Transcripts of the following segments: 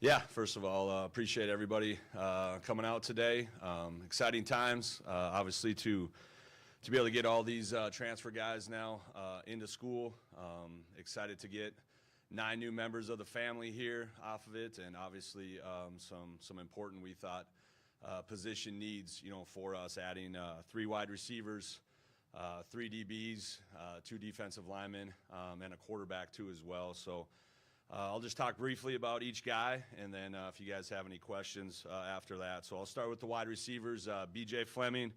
Yeah, first of all, appreciate everybody coming out today. Exciting times, obviously, to be able to get all these transfer guys now into school. Excited to get 9 new members of the family here off of it, and obviously some important, we thought, position needs, for us, adding 3 wide receivers, 3 DBs, 2 defensive linemen, and a quarterback too as well. So I'll just talk briefly about each guy, and then if you guys have any questions after that. So I'll start with the wide receivers. B.J. Fleming,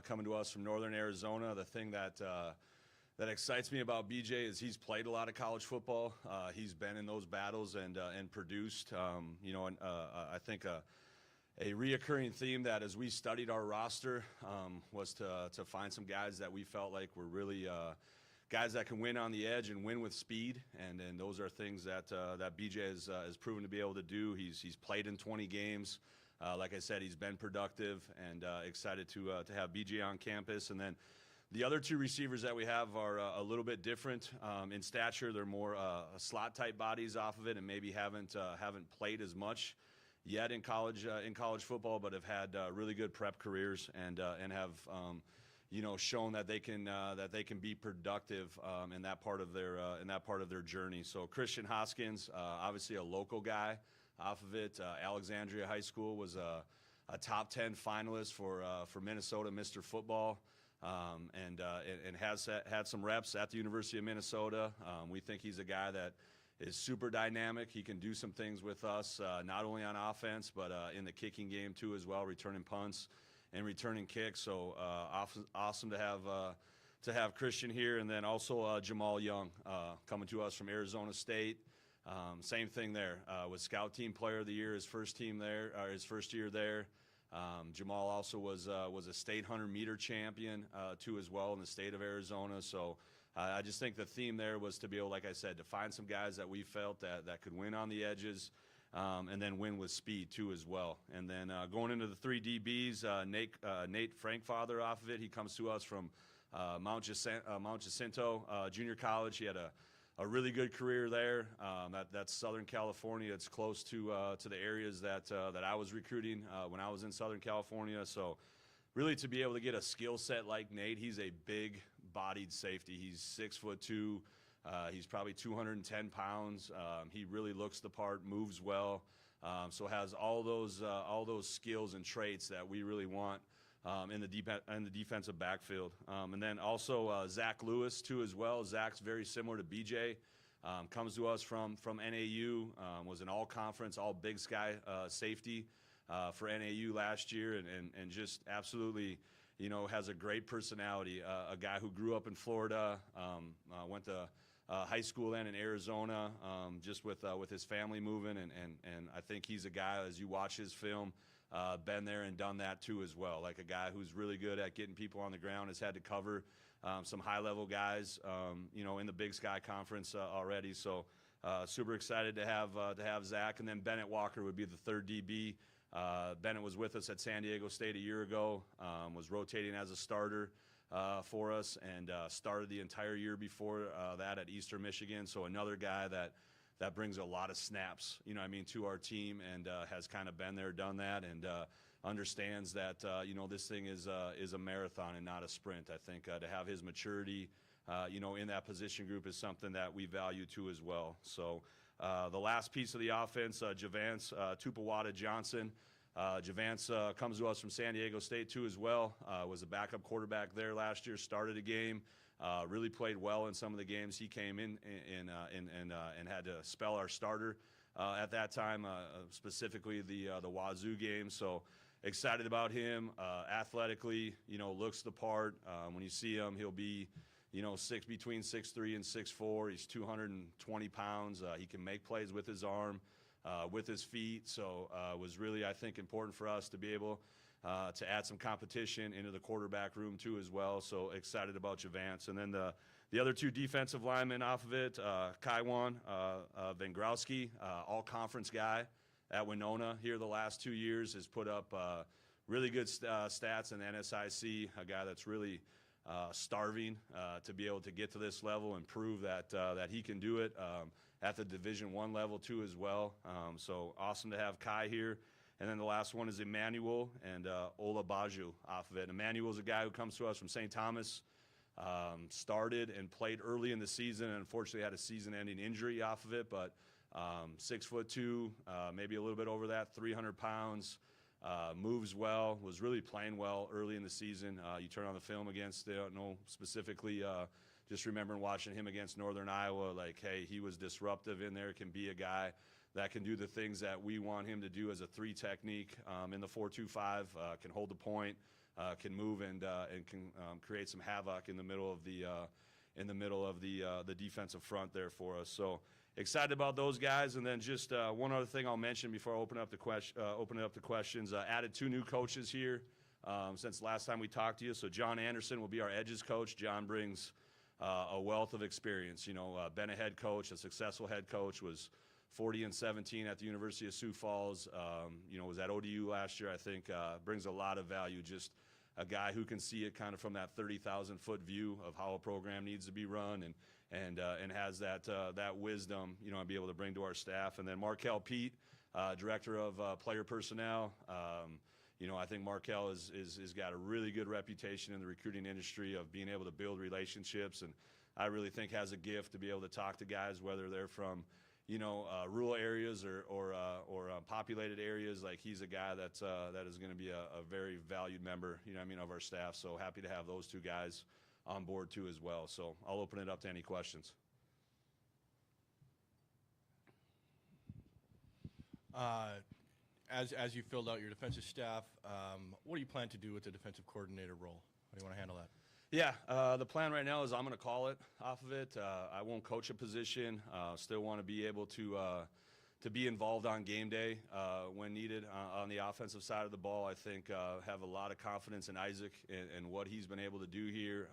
coming to us from Northern Arizona. The thing that excites me about B.J. is he's played a lot of college football. He's been in those battles and produced. I think a reoccurring theme that as we studied our roster was to find some guys that we felt like were really guys that can win on the edge and win with speed, and those are things that BJ has proven to be able to do. He's played in 20 games. Like I said, he's been productive, and excited to have BJ on campus. And then the other 2 receivers that we have are a little bit different in stature. They're more slot type bodies off of it, and maybe haven't played as much yet in college football, but have had really good prep careers and have shown that they can be productive in that part of their journey. So Christian Hoskins, obviously a local guy off of it. Alexandria High School was a top 10 finalist for Minnesota Mr. Football, and has had some reps at the University of Minnesota. We think he's a guy that is super dynamic. He can do some things with us, not only on offense, but in the kicking game too as well, returning punts and returning kicks. So awesome to have Christian here. And then also Jamal Young coming to us from Arizona State. Same thing there. Was Scout Team Player of the Year his first year there. Jamal also was a state 100-meter champion too as well in the state of Arizona. So I just think the theme there was to be able, like I said, to find some guys that we felt that could win on the edges, and then win with speed too as well. And then going into the 3 DBs, Nate Frankfather off of it. He comes to us from Mount Jacinto Junior College. He had a really good career there. That's Southern California. It's close to the areas that I was recruiting when I was in Southern California. So really to be able to get a skill set like Nate, he's a big-bodied safety. He's 6'2". He's probably 210 pounds. He really looks the part, moves well, so has all those skills and traits that we really want in the defensive backfield. And then also Zach Lewis too as well. Zach's very similar to BJ. Comes to us from NAU. Was an all-conference, all Big Sky safety for NAU last year, and just absolutely has a great personality. A guy who grew up in Florida, went to high school then in Arizona, just with his family moving, and I think he's a guy, as you watch his film, been there and done that too as well. Like a guy who's really good at getting people on the ground, has had to cover some high-level guys, in the Big Sky Conference already. So super excited to have Zach. And then Bennett Walker would be the 3rd DB. Bennett was with us at San Diego State a year ago, was rotating as a starter for us, and started the entire year before that at Eastern Michigan. So another guy that brings a lot of snaps, to our team, and has kind of been there, done that, and understands that this thing is a marathon and not a sprint. I think to have his maturity, in that position group is something that we value too as well. So the last piece of the offense, Javance Tupawada Johnson. Javance comes to us from San Diego State too as well. Was a backup quarterback there last year. Started a game. Really played well in some of the games he came in and had to spell our starter at that time, specifically the Wazoo game. So excited about him. Athletically, looks the part. When you see him, he'll be between 6'3" and 6'4". He's 220 pounds. He can make plays with his arm, with his feet. So was really, I think, important for us to be able to add some competition into the quarterback room too as well. So excited about Javance. And then the other 2 defensive linemen off of it, Kaiwan Vengrowski, all-conference guy at Winona here the last 2 years, has put up really good stats in the NSIC, a guy that's really starving to be able to get to this level and prove that he can do it at the Division I level too as well. So awesome to have Kai here. And then the last one is Emmanuel and Ola Baju off of it. Emmanuel's a guy who comes to us from St. Thomas, started and played early in the season, and unfortunately had a season-ending injury off of it. But 6'2", maybe a little bit over that, 300 pounds, moves well, was really playing well early in the season. You turn on the film against, I don't know specifically, just remembering watching him against Northern Iowa, like, hey, he was disruptive in there, can be a guy that can do the things that we want him to do as a 3 technique in the 4-2-5, can hold the point, can move and can create some havoc in the middle of the defensive front there for us. So excited about those guys. And then just one other thing I'll mention before I open up the questions. Added 2 new coaches here since last time we talked to you. So John Anderson will be our edges coach. John brings a wealth of experience. Been a head coach, a successful head coach, was 40-17 at the University of Sioux Falls. Was at ODU last year. I think brings a lot of value. Just a guy who can see it kind of from that 30,000-foot view of how a program needs to be run, and has that wisdom, and be able to bring to our staff. And then Markel Pete, director of player personnel. I think Markel is got a really good reputation in the recruiting industry of being able to build relationships, and I really think has a gift to be able to talk to guys, whether they're from rural areas or populated areas. Like, he's a guy that is going to be a very valued member, of our staff. So happy to have those 2 guys on board too as well. So I'll open it up to any questions. As you filled out your defensive staff, what do you plan to do with the defensive coordinator role? How do you want to handle that? Yeah, the plan right now is I'm going to call it off of it. I won't coach a position. Still want to be able to be involved on game day when needed on the offensive side of the ball. I think have a lot of confidence in Isaac and what he's been able to do here.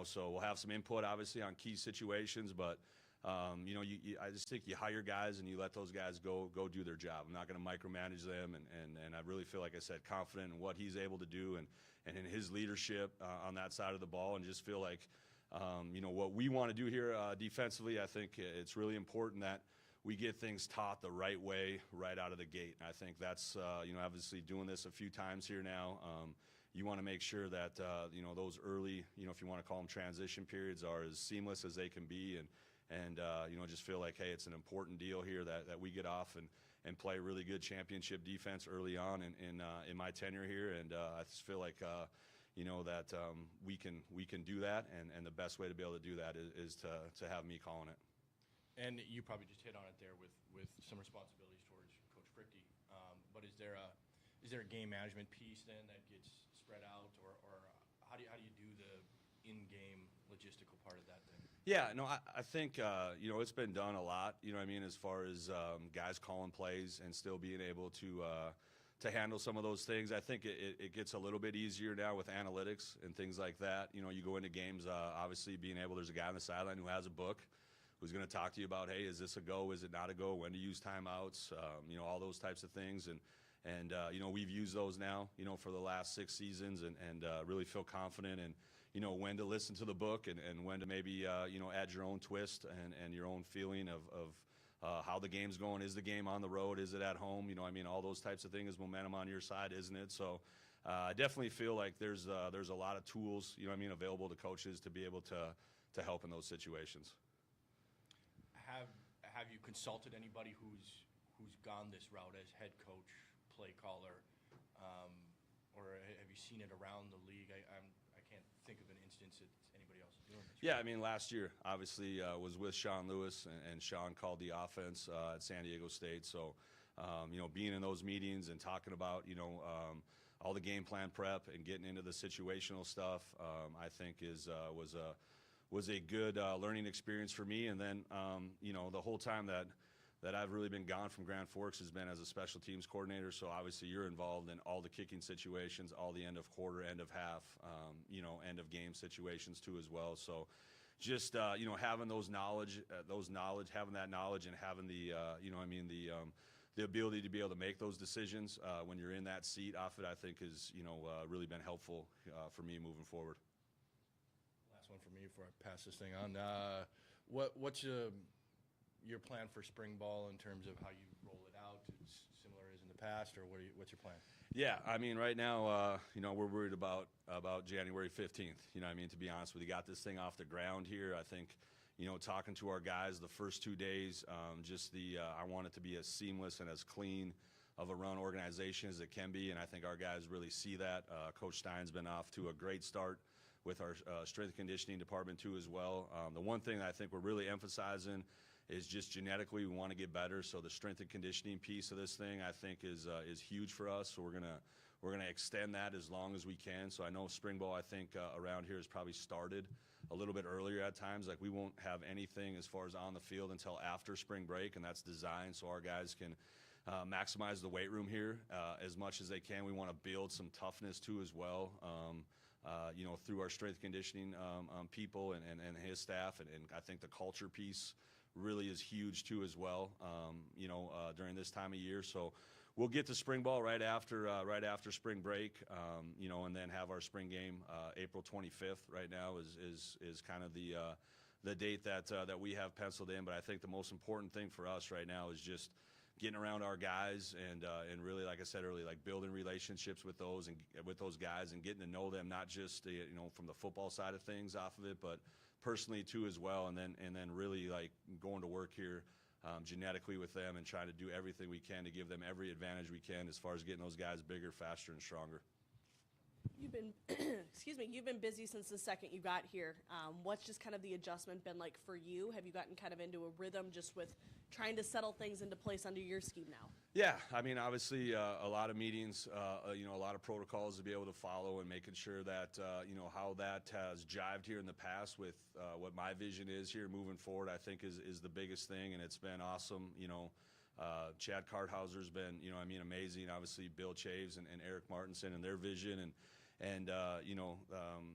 So we'll have some input, obviously, on key situations, but I just think you hire guys and you let those guys go do their job. I'm not going to micromanage them, and I really feel, like I said, confident in what he's able to do and in his leadership on that side of the ball, and just feel like, what we want to do here defensively. I think it's really important that we get things taught the right way right out of the gate. And I think that's, obviously doing this a few times here now. You want to make sure that, those early, if you want to call them transition periods, are as seamless as they can be. And just feel like, hey, it's an important deal here that we get off and play really good championship defense early on in my tenure here. And I just feel like, that we can do that. And the best way to be able to do that is to have me calling it. And you probably just hit on it there with some responsibilities towards Coach Fricky. But is there a game management piece then that gets spread out, or how do you do the in-game logistical part of that then? Yeah, no, I think, it's been done a lot, as far as guys calling plays and still being able to handle some of those things. I think it gets a little bit easier now with analytics and things like that. You go into games, obviously being able, there's a guy on the sideline who has a book, who's going to talk to you about, hey, is this a go, is it not a go, when to use timeouts, all those types of things. And we've used those now, for the last 6 seasons, and really feel confident in, when to listen to the book and when to maybe, add your own twist and your own feeling of how the game's going. Is the game on the road? Is it at home? All those types of things. Momentum on your side, isn't it? So I definitely feel like there's a lot of tools, available to coaches to be able to help in those situations. Have you consulted anybody who's gone this route as head coach, play caller, or have you seen it around the league? I can't think of an instance that anybody else is doing this. Yeah, last year obviously was with Sean Lewis, and Sean called the offense at San Diego State. So being in those meetings and talking about all the game plan prep and getting into the situational stuff, I think was a good learning experience for me. And then, the whole time that I've really been gone from Grand Forks has been as a special teams coordinator. So obviously you're involved in all the kicking situations, all the end of quarter, end of half, end of game situations too as well. So just, having having that knowledge and having the ability to be able to make those decisions when you're in that seat off it, I think is, really been helpful for me moving forward. one for me before I pass this thing on. What's your plan for spring ball in terms of how you roll it out? It's similar as in the past, or what's your plan? Yeah, I mean, right now, we're worried about January 15th. I mean, to be honest with you, got this thing off the ground here. I think, talking to our guys the first 2 days, I want it to be as seamless and as clean of a run organization as it can be, and I think our guys really see that. Coach Stein's been off to a great start with our strength and conditioning department too as well. The one thing that I think we're really emphasizing is just genetically we want to get better. So the strength and conditioning piece of this thing I think is huge for us. So we're gonna extend that as long as we can. So I know spring ball I think around here has probably started a little bit earlier at times. Like we won't have anything as far as on the field until after spring break, and that's designed so our guys can maximize the weight room here as much as they can. We want to build some toughness too as well. Through our strength conditioning people and his staff, and I think the culture piece really is huge too as well. During this time of year, so we'll get to spring ball right after spring break, and then have our spring game April 25th. Right now is kind of the date that we have penciled in. But I think the most important thing for us right now is just getting around our guys and really, like I said earlier, like building relationships with those guys and getting to know them, not just from the football side of things off of it, but personally too as well, and then really like going to work here genetically with them and trying to do everything we can to give them every advantage we can as far as getting those guys bigger, faster, and stronger. You've been, you've been busy since the second you got here. What's just kind of the adjustment been like for you? Have you gotten kind of into a rhythm just with trying to settle things into place under your scheme now? Yeah, I mean, obviously a lot of meetings, a lot of protocols to be able to follow, and making sure that, how that has jived here in the past with what my vision is here moving forward, I think is the biggest thing, and it's been awesome. Chad Karthauser's been, amazing. Obviously, Bill Chaves and Eric Martinson and their vision, and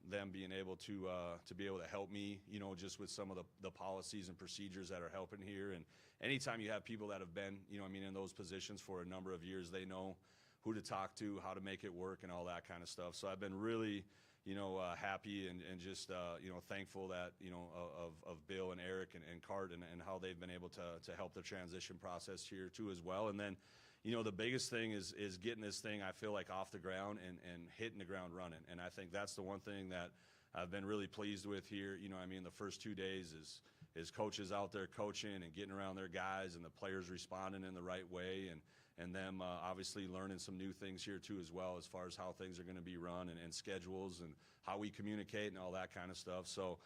them being able to be able to help me, just with some of the policies and procedures that are helping here. And anytime you have people that have been, in those positions for a number of years, they know who to talk to, how to make it work, and all that kind of stuff. So I've been really, happy and just, thankful that, of Bill and Eric and Cart and how they've been able to help the transition process here too as well. And then, the biggest thing is getting this thing, I feel like, off the ground and hitting the ground running. And I think that's the one thing that I've been really pleased with here. The first 2 days is coaches out there coaching and getting around their guys, and the players responding in the right way, and them obviously learning some new things here too as well, as far as how things are going to be run and schedules and how we communicate and all that kind of stuff. So,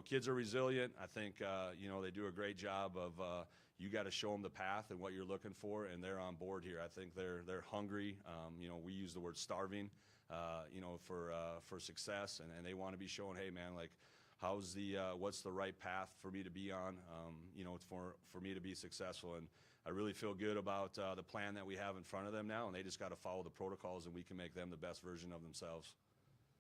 kids are resilient. I think, they do a great job of you got to show them the path and what you're looking for, and they're on board here. I think they're hungry. We use the word starving, for success, and they want to be shown, hey man, like what's the right path for me to be on, for me to be successful. And I really feel good about the plan that we have in front of them now, and they just got to follow the protocols, and we can make them the best version of themselves.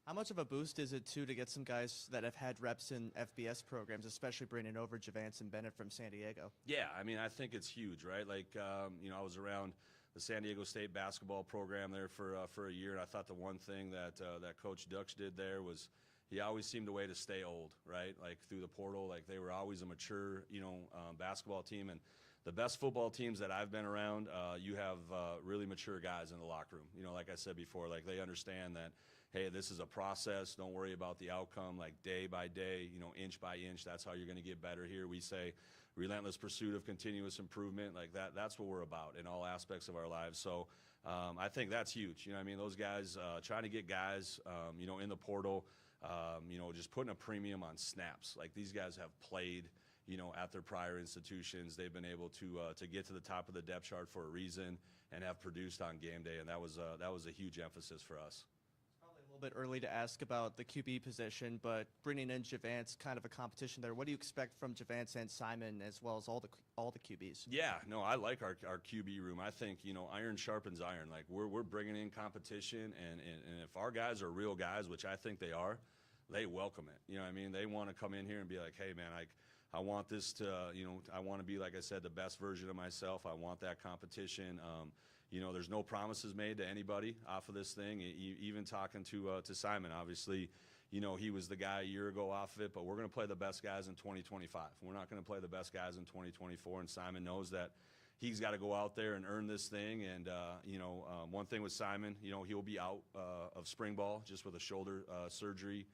How much of a boost is it, too, to get some guys that have had reps in FBS programs, especially bringing over Javance and Bennett from San Diego? Yeah, I think it's huge, right? Like, I was around the San Diego State basketball program there for a year, and I thought the one thing that Coach Dux did there was he always seemed a way to stay old, right? Like, through the portal, like they were always a mature, basketball team. And the best football teams that I've been around, you have really mature guys in the locker room. Like I said before, like they understand that, hey, this is a process. Don't worry about the outcome, like day by day, inch by inch. That's how you're going to get better here. We say relentless pursuit of continuous improvement. Like that's what we're about in all aspects of our lives. So I think that's huge. Those guys, trying to get guys, in the portal, just putting a premium on snaps. Like these guys have played, at their prior institutions. They've been able to get to the top of the depth chart for a reason and have produced on game day. And that was a huge emphasis for us. A little bit early to ask about the QB position, but bringing in Javance, kind of a competition there. What do you expect from Javance and Simon, as well as all the QBs? Yeah, no, I like our QB room. I think iron sharpens iron. Like we're bringing in competition, and if our guys are real guys, which I think they are, they welcome it. They want to come in here and be like, hey man, I want this to, I want to be, like I said, the best version of myself. I want that competition. There's no promises made to anybody off of this thing. Even talking to Simon, obviously, he was the guy a year ago off of it, but we're going to play the best guys in 2025. We're not going to play the best guys in 2024, and Simon knows that he's got to go out there and earn this thing. And, one thing with Simon, he'll be out of spring ball just with a shoulder surgery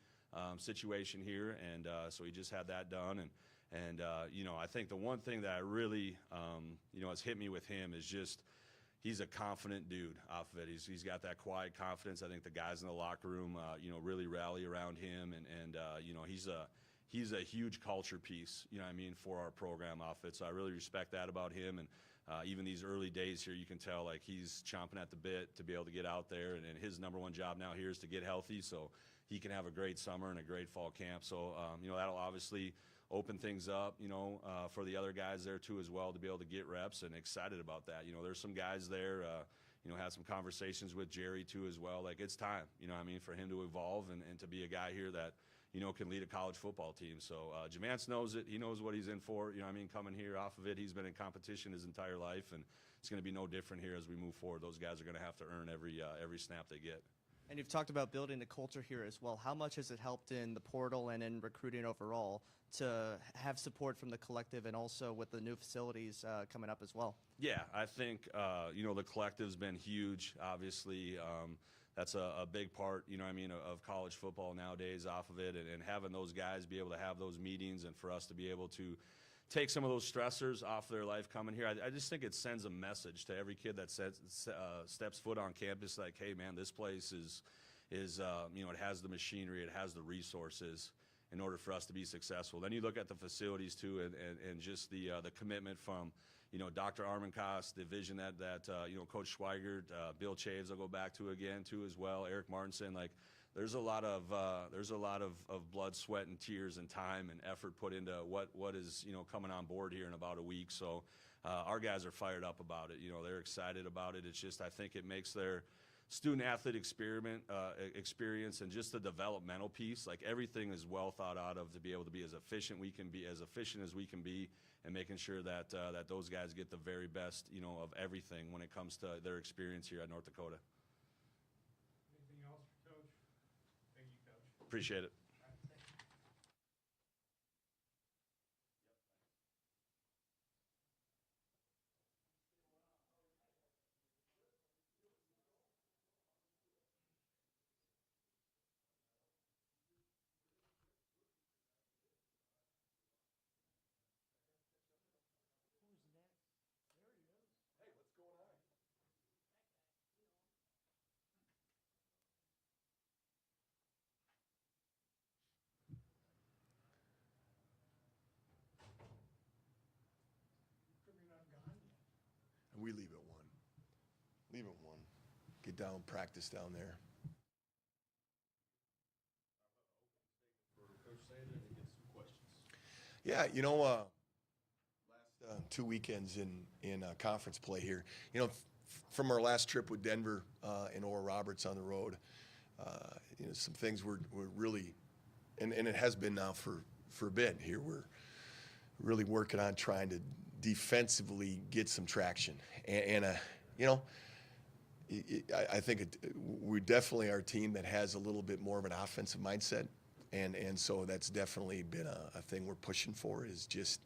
situation here, and so he just had that done. And I think the one thing that I really, has hit me with him is just he's a confident dude off of it. He's got that quiet confidence. I think the guys in the locker room, really rally around him, and he's a huge culture piece, for our program off it. So I really respect that about him. And even these early days here, you can tell like he's chomping at the bit to be able to get out there. And his number one job now here is to get healthy so he can have a great summer and a great fall camp. So, that'll obviously open things up, for the other guys there too as well to be able to get reps, and excited about that. There's some guys there, had some conversations with Jerry too as well. Like it's time, for him to evolve and to be a guy here that, can lead a college football team. So Javance knows it. He knows what he's in for. Coming here off of it, he's been in competition his entire life, and it's going to be no different here as we move forward. Those guys are going to have to earn every snap they get. And you've talked about building the culture here as well. How much has it helped in the portal and in recruiting overall to have support from the collective, and also with the new facilities coming up as well? Yeah, I think, the collective's been huge, obviously. That's a big part, of college football nowadays off of it, and having those guys be able to have those meetings, and for us to be able to take some of those stressors off their life coming here. I just think it sends a message to every kid that steps foot on campus, like, hey, man, this place is it has the machinery, it has the resources in order for us to be successful. Then you look at the facilities too, and just the commitment from, Dr. Armenkost, the vision that Coach Schweigert, Bill Chaves, I'll go back to again too as well, Eric Martinson. Like there's a lot of blood, sweat, and tears and time and effort put into what is coming on board here in about a week. So our guys are fired up about it. They're excited about it. It's just I think it makes their student-athlete experience and just the developmental piece, like everything is well thought out of to be able to be as efficient as we can be, and making sure that those guys get the very best, of everything when it comes to their experience here at North Dakota. Anything else, Coach? Thank you, Coach. Appreciate it. We leave at 1. Leave at 1. Get down, practice down there. For Coach Sanders and get some questions. Yeah, last 2 weekends in conference play here, from our last trip with Denver and Oral Roberts on the road, some things were really, and it has been now for a bit here, we're really working on trying to defensively get some traction. And I think we definitely are a team that has a little bit more of an offensive mindset. And so that's definitely been a thing we're pushing for, is just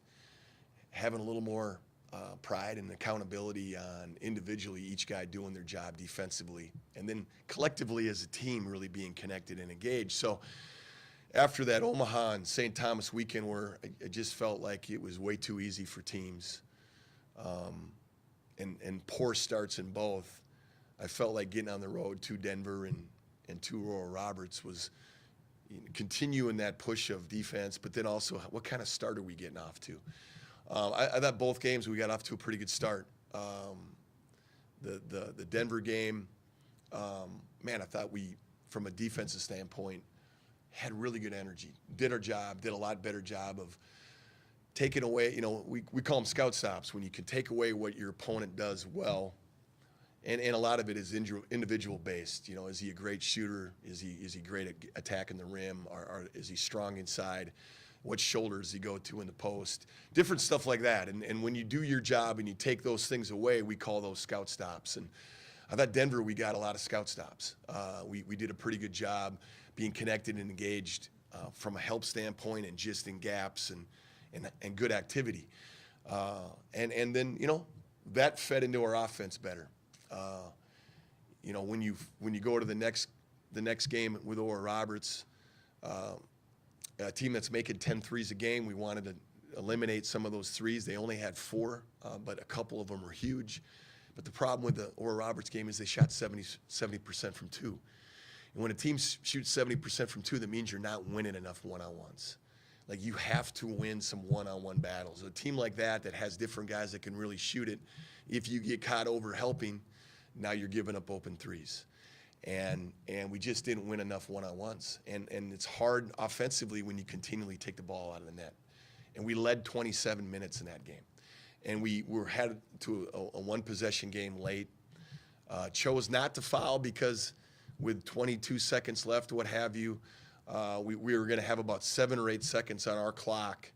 having a little more pride and accountability on individually each guy doing their job defensively, and then collectively as a team really being connected and engaged. So after that Omaha and St. Thomas weekend, where it just felt like it was way too easy for teams, and poor starts in both, I felt like getting on the road to Denver and to Oral Roberts was continuing that push of defense, but then also what kind of start are we getting off to? I thought both games we got off to a pretty good start. The Denver game, man, I thought we, from a defensive standpoint, had really good energy, did our job, did a lot better job of taking away, we call them scout stops, when you can take away what your opponent does well, and a lot of it is individual based. Is he a great shooter? Is he great at attacking the rim? Or is he strong inside? What shoulders does he go to in the post? Different stuff like that. And when you do your job and you take those things away, we call those scout stops. And I thought Denver, we got a lot of scout stops. We did a pretty good job being connected and engaged from a help standpoint and just in gaps and good activity. And then, that fed into our offense better. When you go to the next game with Oral Roberts, a team that's making 10 threes a game, we wanted to eliminate some of those threes. They only had 4, but a couple of them were huge. But the problem with the Oral Roberts game is they shot 70% from 2. And when a team shoots 70% from 2, that means you're not winning enough one-on-ones. Like, you have to win some one-on-one battles. A team like that has different guys that can really shoot it, if you get caught over helping, now you're giving up open threes. And we just didn't win enough one-on-ones. And it's hard offensively when you continually take the ball out of the net. And we led 27 minutes in that game. And we were headed to a one-possession game late. Chose not to foul because with 22 seconds left, what have you, we were going to have about 7 or 8 seconds on our clock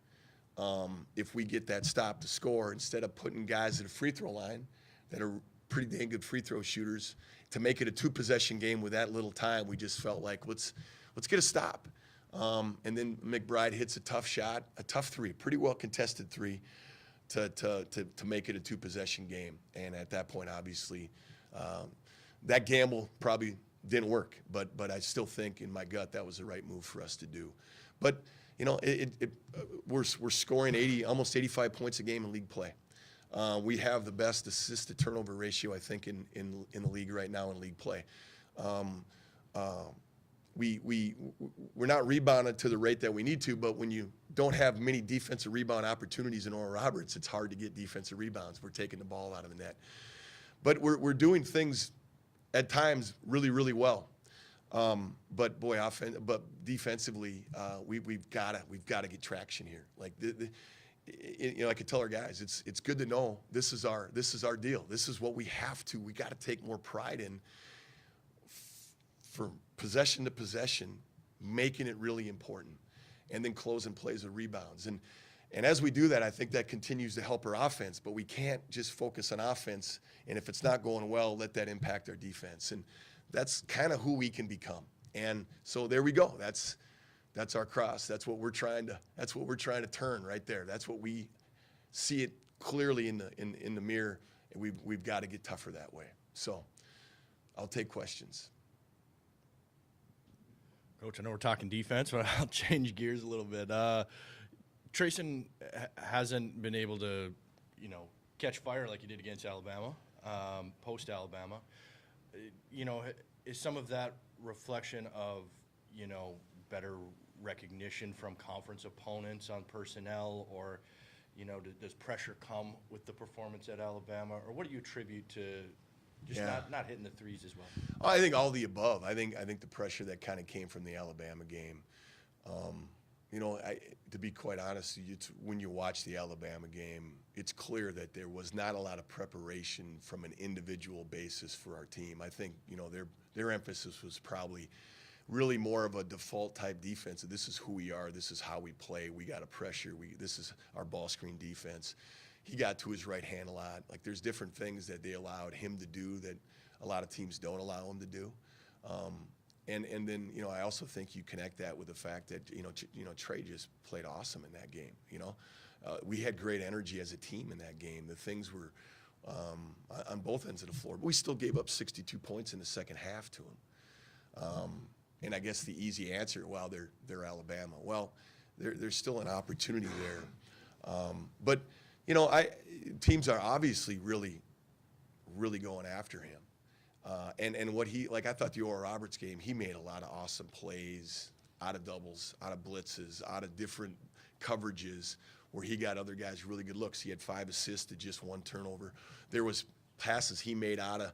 if we get that stop to score, instead of putting guys at a free throw line that are pretty dang good free throw shooters. To make it a 2-possession game with that little time, we just felt like, let's get a stop. And then McBride hits a tough shot, a tough 3, pretty well contested 3, to make it a 2-possession game. And at that point, obviously, that gamble probably didn't work. But I still think in my gut that was the right move for us to do. But we're scoring almost 85 points a game in league play. We have the best assist to turnover ratio, I think, in the league right now in league play. We're not rebounding to the rate that we need to, but when you don't have many defensive rebound opportunities in Oral Roberts, it's hard to get defensive rebounds. We're taking the ball out of the net. But we're doing things at times really, really well. But defensively, we've got to get traction here. Like I could tell our guys, it's good to know this is our deal. This is what we got to take more pride in, from possession to possession, making it really important, and then closing plays with rebounds. And as we do that, I think that continues to help our offense, but we can't just focus on offense, and if it's not going well, let that impact our defense. And that's kind of who we can become. And so there we go. That's our cross. That's what we're trying to turn right there. That's what we see it clearly in the mirror, and we've got to get tougher that way. So I'll take questions. Coach, I know we're talking defense, but I'll change gears a little bit. Trayson hasn't been able to, catch fire like he did against Alabama, post-Alabama. Is some of that reflection of, better recognition from conference opponents on personnel, or, does pressure come with the performance at Alabama? Or what do you attribute to just not hitting the threes as well? I think all the above. I think the pressure that kind of came from the Alabama game. To be quite honest, when you watch the Alabama game, it's clear that there was not a lot of preparation from an individual basis for our team. I think their emphasis was probably really more of a default type defense. This is who we are. This is how we play. We got to pressure. This is our ball screen defense. He got to his right hand a lot. Like, there's different things that they allowed him to do that a lot of teams don't allow him to do. And then I also think you connect that with the fact that Trey just played awesome in that game. We had great energy as a team in that game. The things were on both ends of the floor, but we still gave up 62 points in the second half to him. And I guess the easy answer, well, they're Alabama. Well, there's still an opportunity there. But teams are obviously really, really going after him. And what I thought the Oral Roberts game, he made a lot of awesome plays out of doubles, out of blitzes, out of different coverages where he got other guys really good looks. He had 5 assists to just 1 turnover. There was passes he made out of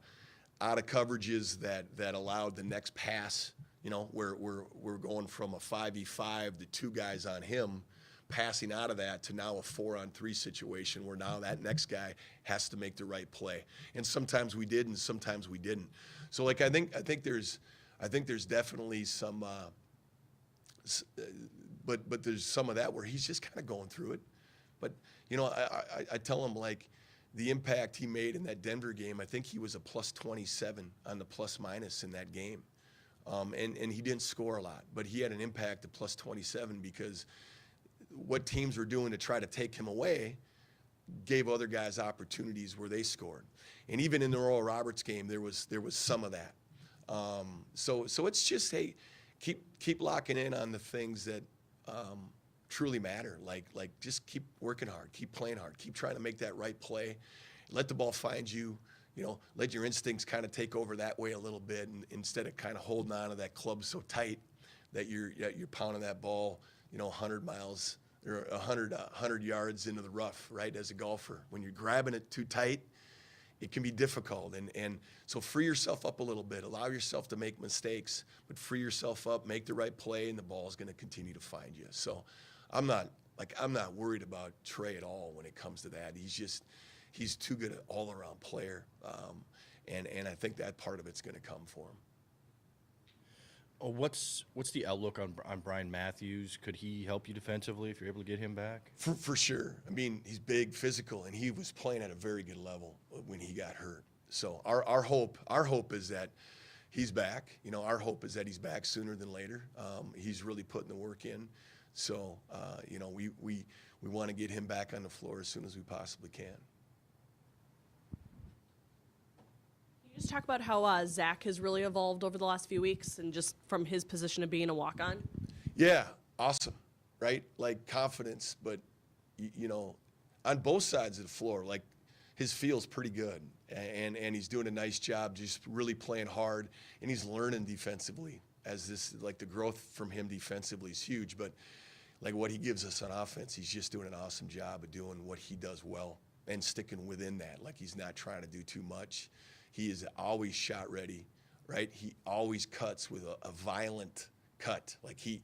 coverages that allowed the next pass, where we're going from a 5v5 to 2 guys on him, passing out of that to now a 4-on-3 situation where now that next guy has to make the right play. And sometimes we did, and sometimes we didn't. So I think there's definitely some, but there's some of that where he's just kind of going through it. But I tell him, like, the impact he made in that Denver game. I think he was a +27 on the plus minus in that game. And he didn't score a lot, but he had an impact of plus 27 because what teams were doing to try to take him away gave other guys opportunities where they scored. And even in the Oral Roberts game, there was some of that. So it's just, hey, keep locking in on the things that truly matter. Like just keep working hard, keep playing hard, keep trying to make that right play. Let the ball find you. You know, let your instincts kind of take over that way a little bit, and instead of kind of holding on to that club so tight that you're pounding that ball, 100 miles or 100 yards into the rough, right? As a golfer, when you're grabbing it too tight, it can be difficult. And so free yourself up a little bit. Allow yourself to make mistakes, but free yourself up, make the right play, and the ball is going to continue to find you. So I'm not worried about Trey at all when it comes to that. He's too good an all-around player, and I think that part of it's going to come for him. What's the outlook on Brian Matthews? Could he help you defensively if you're able to get him back? For sure. I mean, he's big, physical, and he was playing at a very good level when he got hurt. So our hope is that he's back. Our hope is that he's back sooner than later. He's really putting the work in. So we want to get him back on the floor as soon as we possibly can. Just talk about how Zach has really evolved over the last few weeks and just from his position of being a walk-on. Yeah, awesome, right? Like confidence, but, on both sides of the floor, like his feel's pretty good. And he's doing a nice job just really playing hard, and he's learning defensively the growth from him defensively is huge. But like what he gives us on offense, he's just doing an awesome job of doing what he does well and sticking within that. Like he's not trying to do too much. He is always shot ready, right? He always cuts with a violent cut. Like he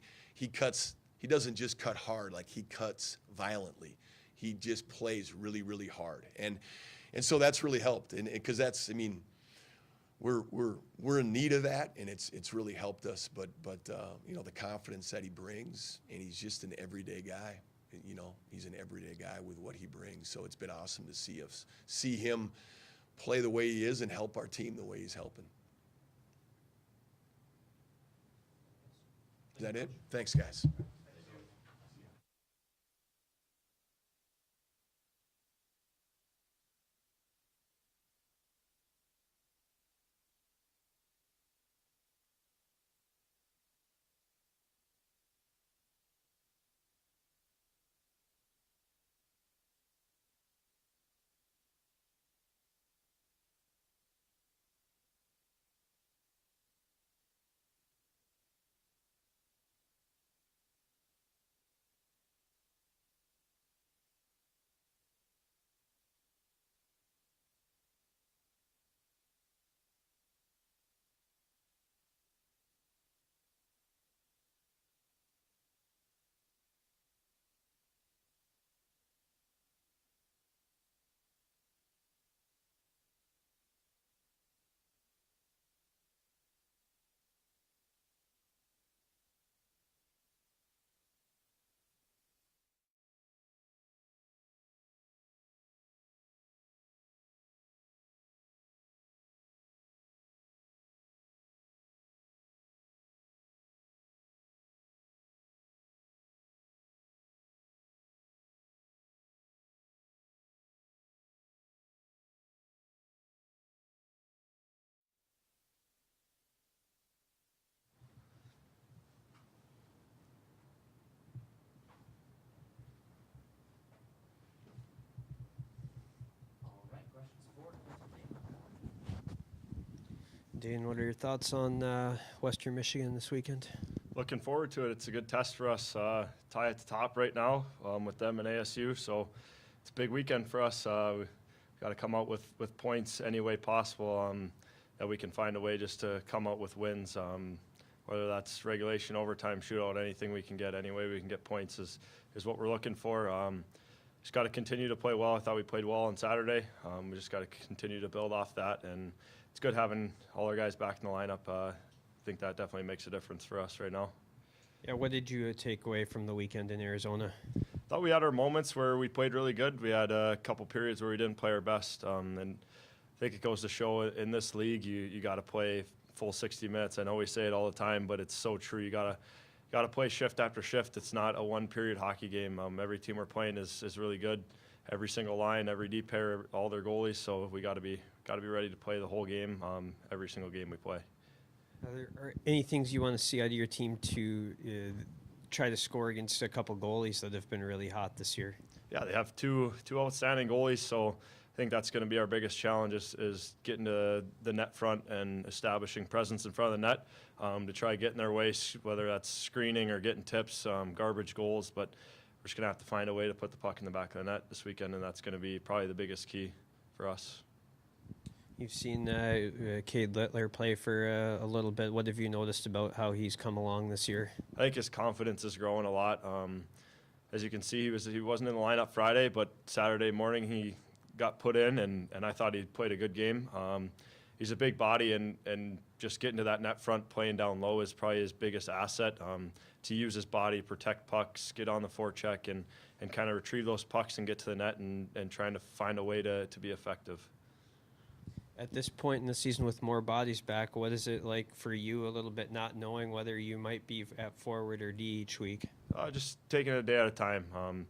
cuts, he doesn't just cut hard, like he cuts violently. He just plays really, really hard. And so that's really helped. And because we're in need of that, and it's really helped us. But the confidence that he brings, and he's just an everyday guy. He's an everyday guy with what he brings. So it's been awesome to see him play the way he is and help our team the way he's helping. Is that it? Thanks, guys. Dane, what are your thoughts on Western Michigan this weekend? Looking forward to it. It's a good test for us. Tie at the top right now with them and ASU, so it's a big weekend for us. We've got to come out with points any way possible that we can find a way just to come out with wins, whether that's regulation, overtime, shootout, anything we can get. Any way we can get points is what we're looking for. Just got to continue to play well. I thought we played well on Saturday. We just got to continue to build off that, and it's good having all our guys back in the lineup. I think that definitely makes a difference for us right now. Yeah, what did you take away from the weekend in Arizona? Thought we had our moments where we played really good. We had a couple periods where we didn't play our best, and I think it goes to show in this league you got to play full 60 minutes. I know we say it all the time, but it's so true. You gotta play shift after shift. It's not a one-period hockey game. Every team we're playing is really good. Every single line, every D pair, all their goalies. So we gotta be ready to play the whole game. Every single game we play. Are any things you want to see out of your team to try to score against a couple goalies that have been really hot this year? Yeah, they have two outstanding goalies, so I think that's going to be our biggest challenge is getting to the net front and establishing presence in front of the net to try getting their way, whether that's screening or getting tips, garbage goals. But we're just going to have to find a way to put the puck in the back of the net this weekend, and that's going to be probably the biggest key for us. You've seen Cade Littler play for a little bit. What have you noticed about how he's come along this year? I think his confidence is growing a lot. As you can see, he wasn't in the lineup Friday, but Saturday morning he got put in, and I thought he played a good game. He's a big body, and just getting to that net front, playing down low is probably his biggest asset. To use his body, protect pucks, get on the forecheck, and kind of retrieve those pucks and get to the net and trying to find a way to be effective. At this point in the season with more bodies back, what is it like for you a little bit not knowing whether you might be at forward or D each week? Just taking it a day at a time.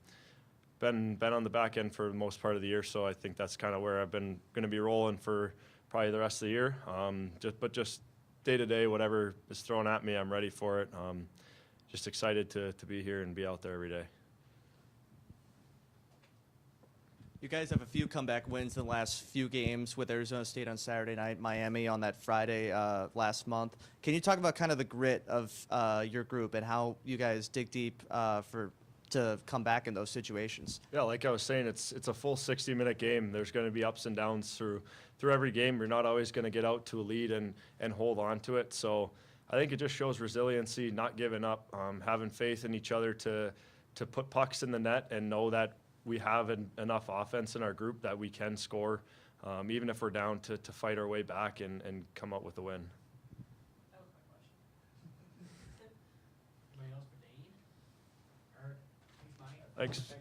Been on the back end for the most part of the year, so I think that's kind of where I've been going to be rolling for probably the rest of the year. Just day to day, whatever is thrown at me, I'm ready for it. Just excited to be here and be out there every day. You guys have a few comeback wins in the last few games with Arizona State on Saturday night, Miami on that Friday last month. Can you talk about kind of the grit of your group and how you guys dig deep to come back in those situations? Yeah, like I was saying, it's a full 60-minute game. There's going to be ups and downs through every game. You're not always going to get out to a lead and hold on to it. So I think it just shows resiliency, not giving up, having faith in each other to put pucks in the net and know that we have enough offense in our group that we can score, even if we're down, to fight our way back and come out with a win. That was my question. Anybody else for Dane? Or, thanks, Mike. Thanks.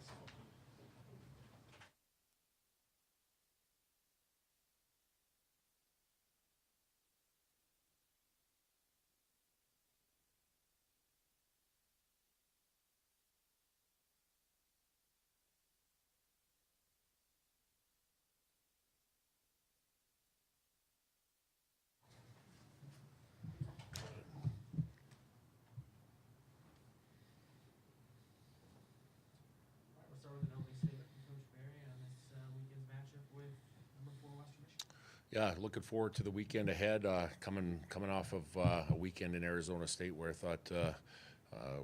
All right, we'll start with an opening statement from Coach Barry on this weekend's matchup with number 4 Western Michigan. Yeah, looking forward to the weekend ahead. Coming off of a weekend in Arizona State where I thought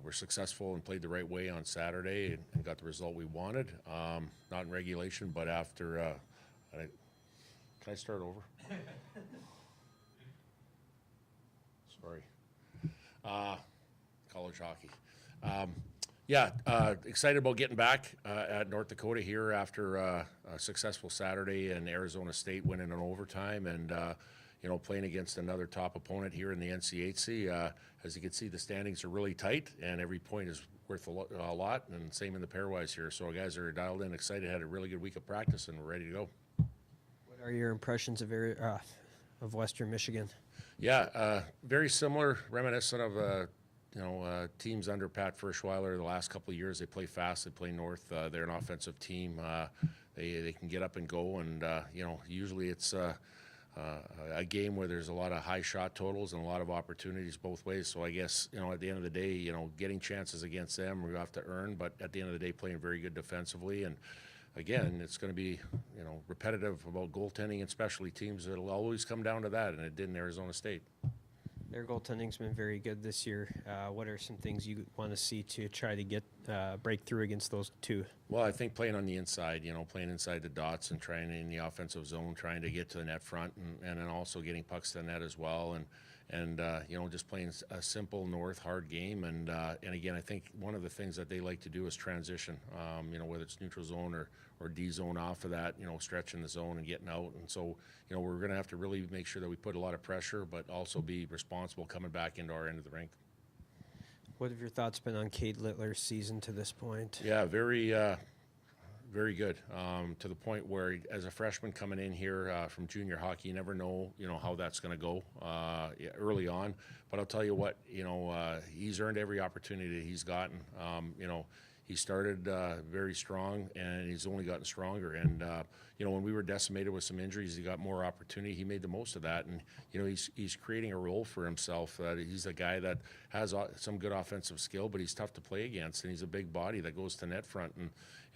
we're successful and played the right way on Saturday and got the result we wanted. Not in regulation, but after. Can I start over? Sorry. College hockey. Excited about getting back at North Dakota here after a successful Saturday and Arizona State winning in overtime and, playing against another top opponent here in the NCHC. As you can see, the standings are really tight and every point is worth a lot, and same in the pairwise here. So guys are dialed in, excited, had a really good week of practice, and we're ready to go. What are your impressions of Western Michigan? Yeah, very similar, reminiscent of teams under Pat Ferschweiler the last couple of years. They play fast, they play north. They're an offensive team. They can get up and go, and usually it's a game where there's a lot of high shot totals and a lot of opportunities both ways. So I guess at the end of the day, getting chances against them we have to earn, but at the end of the day, playing very good defensively. And again, it's going to be repetitive about goaltending and specialty teams. It'll always come down to that, and it did in Arizona State. Their goaltending's been very good this year. What are some things you want to see to try to get break through against those two? Well, I think playing on the inside, playing inside the dots and trying in the offensive zone, trying to get to the net front, and then also getting pucks to the net as well, and just playing a simple north hard game. And again, I think one of the things that they like to do is transition. Whether it's neutral zone or D zone off of that, stretching the zone and getting out. And so, we're going to have to really make sure that we put a lot of pressure, but also be responsible coming back into our end of the rink. What have your thoughts been on Cade Littler's season to this point? Yeah, very very good, to the point where as a freshman coming in here from junior hockey, you never know, how that's going to go yeah, early on. But I'll tell you what, he's earned every opportunity that he's gotten. He started very strong, and he's only gotten stronger. And when we were decimated with some injuries, he got more opportunity. He made the most of that, and he's creating a role for himself. He's a guy that has some good offensive skill, but he's tough to play against, and he's a big body that goes to net front.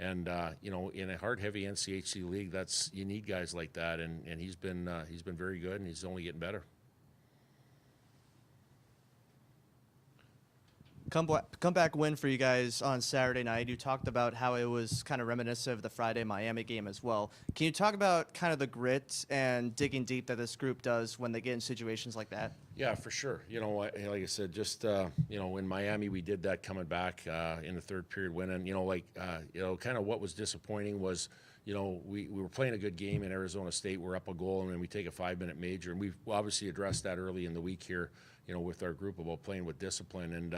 And in a hard, heavy NCHC league, you need guys like that, and he's been very good, and he's only getting better. Comeback win for you guys on Saturday night. You talked about how it was kind of reminiscent of the Friday Miami game as well. Can you talk about kind of the grit and digging deep that this group does when they get in situations like that? Yeah, for sure. Like I said, just in Miami, we did that coming back in the third period winning. Kind of what was disappointing was, we were playing a good game in Arizona State. We're up a goal, and then we take a 5-minute major, and we've obviously addressed that early in the week here, with our group about playing with discipline. And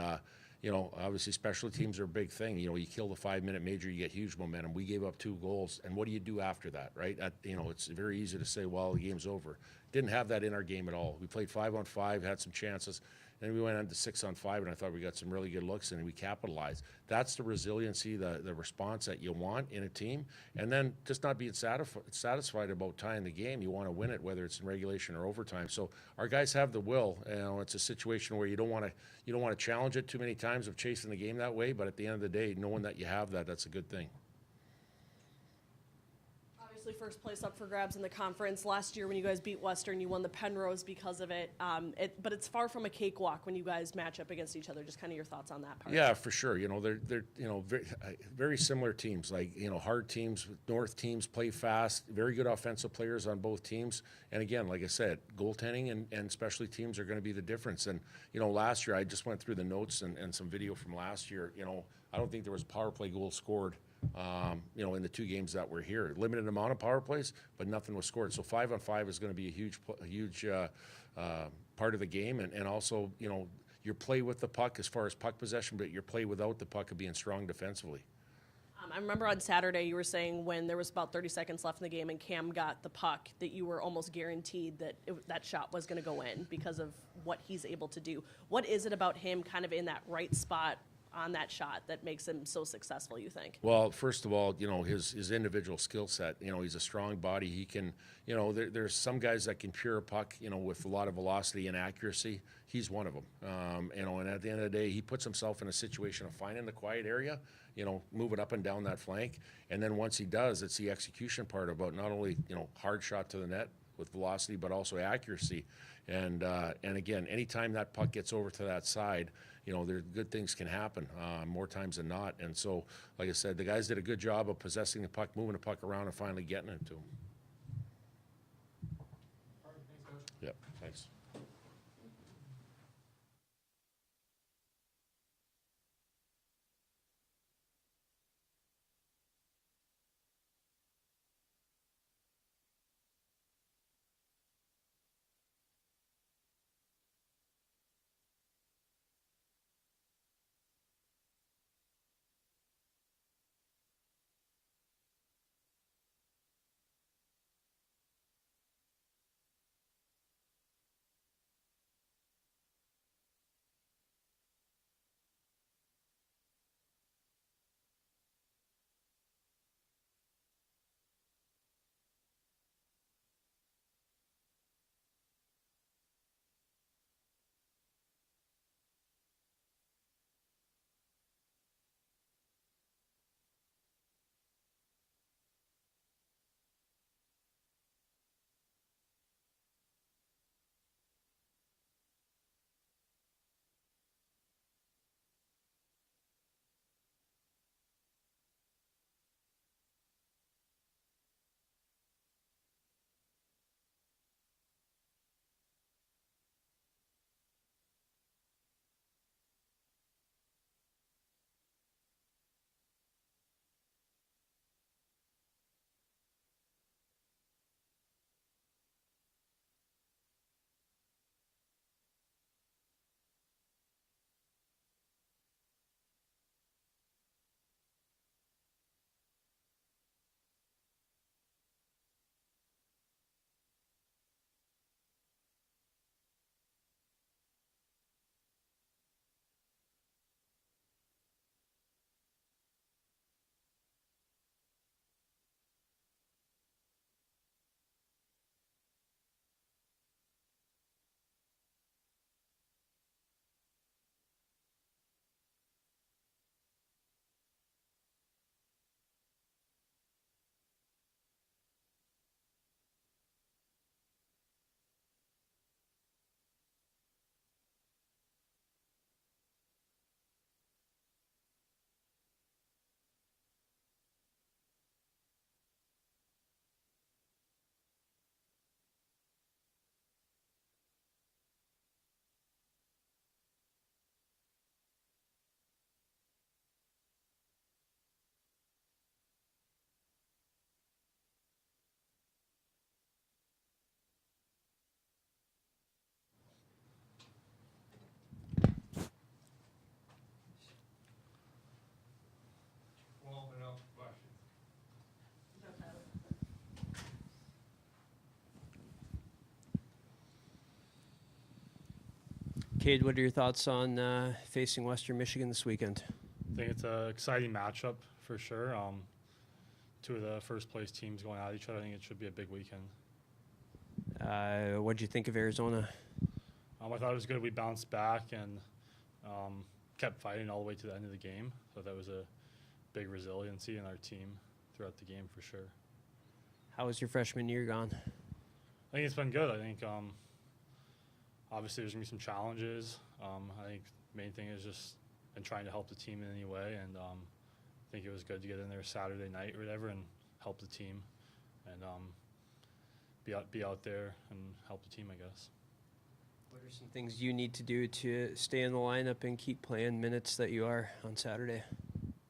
obviously special teams are a big thing. You kill the 5-minute major, you get huge momentum. We gave up 2 goals, and what do you do after that, right? It's very easy to say, well, the game's over. Didn't have that in our game at all. We played 5-on-5, had some chances, and we went on to 6-on-5, and I thought we got some really good looks, and we capitalized. That's the resiliency, the response that you want in a team, and then just not being satisfied about tying the game. You want to win it, whether it's in regulation or overtime. So our guys have the will. It's a situation where you don't want to challenge it too many times of chasing the game that way, but at the end of the day, knowing that you have that's a good thing. Obviously, first place up for grabs in the conference. Last year when you guys beat Western, you won the Penrose because of it. But it's far from a cakewalk when you guys match up against each other. Just kind of your thoughts on that part. Yeah, for sure. They're very similar teams. Like hard teams, North teams play fast. Very good offensive players on both teams. And again, like I said, goaltending and specialty teams are going to be the difference. And last year I just went through the notes and some video from last year. I don't think there was a power play goal scored. In the 2 games that were here, limited amount of power plays, but nothing was scored. So 5-on-5 is going to be a huge part of the game, and also your play with the puck as far as puck possession, but your play without the puck of being strong defensively. I remember on Saturday you were saying when there was about 30 seconds left in the game and Cam got the puck that you were almost guaranteed that that shot was going to go in because of what he's able to do. What is it about him kind of in that right spot on that shot that makes him so successful, you think? Well, first of all, his individual skill set. He's a strong body. He can, there's some guys that can pure a puck, with a lot of velocity and accuracy. He's one of them. And at the end of the day, he puts himself in a situation of finding the quiet area, moving up and down that flank. And then once he does, it's the execution part about not only, hard shot to the net with velocity, but also accuracy. And again, anytime that puck gets over to that side, good things can happen more times than not. And so, like I said, the guys did a good job of possessing the puck, moving the puck around, and finally getting it to him. Perfect. Thanks, Coach. Yep, thanks. Cade, what are your thoughts on facing Western Michigan this weekend? I think it's an exciting matchup for sure. Two of the first place teams going at each other. I think it should be a big weekend. What did you think of Arizona? I thought it was good. We bounced back and kept fighting all the way to the end of the game. So that was a big resiliency in our team throughout the game for sure. How was your freshman year gone? I think it's been good. I think obviously there's going to be some challenges. I think the main thing is just been trying to help the team in any way. And I think it was good to get in there Saturday night or whatever and help the team and be out there and help the team, I guess. What are some things you need to do to stay in the lineup and keep playing minutes that you are on Saturday?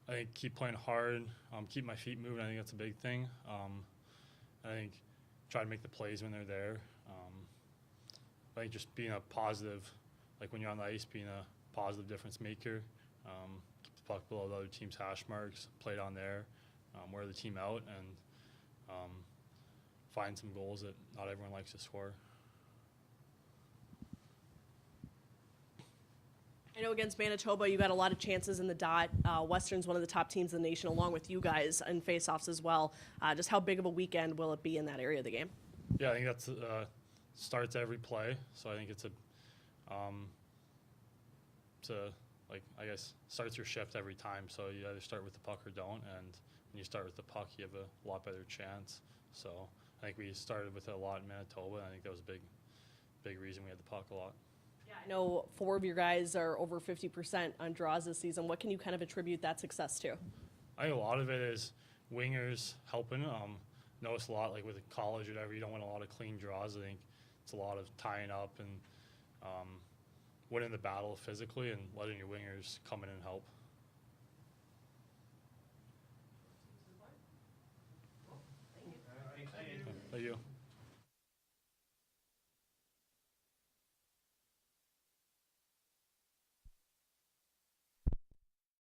I think keep playing hard, keep my feet moving. I think that's a big thing. I think try to make the plays when they're there. I think just being a positive, like when you're on the ice, being a positive difference maker. Keep the puck below the other team's hash marks, play it on there, wear the team out, and find some goals that not everyone likes to score. I know against Manitoba, you got a lot of chances in the dot. Western's one of the top teams in the nation, along with you guys in faceoffs as well. Just how big of a weekend will it be in that area of the game? Yeah, I think that's starts every play. So I think it's I guess starts your shift every time. So you either start with the puck or don't. And when you start with the puck, you have a lot better chance. So I think we started with it a lot in Manitoba. And I think that was a big reason we had the puck a lot. Yeah, I know 4 of your guys are over 50% on draws this season. What can you kind of attribute that success to? I think a lot of it is wingers helping. Notice a lot, like with college or whatever, you don't win a lot of clean draws. I think it's a lot of tying up and winning the battle physically and letting your wingers come in and help. Thank you.